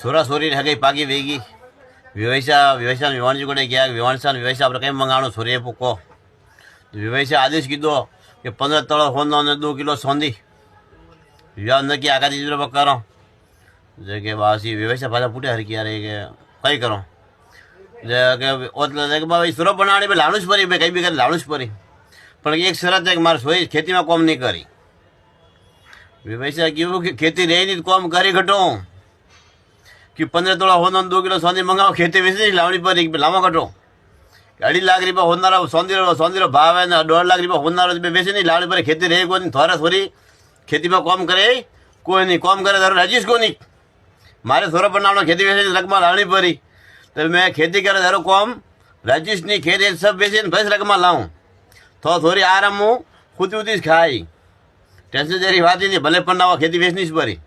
સોરા sorry હગઈ પાકી વેગી વ્યવસાય વિવાણજી કોડે ગયા વિવાણસા વ્યવસાય આપણે કંઈ મંગાણું સોરીએ પૂકો વ્યવસાય આદેશ કીધો કે 15 તળો હોનો અને 2 કિલો સોંધી વિવાહ નક્કી આગાથી દીધો કરો જે કે બાસી વ્યવસાય પાછા ફૂટ્યા હરકી યાર કે કઈ કરો જે કે ઓતલે કે ભાઈ સુરો બનાવણી બે લાણું જ પરી બે કઈ બી કરી લાણું જ પરી પણ એક શરત છે કે મારે સોઈ ખેતીમાં કોમ નહીં કરી વ્યવસાય કીધું કે ખેતી રહી નહીં કોમ કરી ઘટો कि 15 तोड़ा होना 2 किलो सौंदी मंगाओ खेती वेची लावणी पर लावा कटो 2.5 लाख रुपया होना सौंदी भाव है ना 1.5 लाख रुपया होना वेची नहीं लावणी पर खेती रहे को थोड़ा थोड़ी खेती में कॉम करे कोई नहीं कॉम करे धरो रजीश को नहीं मारे थोड़ा बनावना खेती वेची रकमा लावणी पड़ी तो मैं खेती करे धरो कॉम रजीश नहीं खेती सब वेची बस रकमा लाऊं थोड़ी आराम हूँ खुद उदी खाई टेंशन जरी बात ही नहीं भले पण खेती वेचनी ज पड़ी।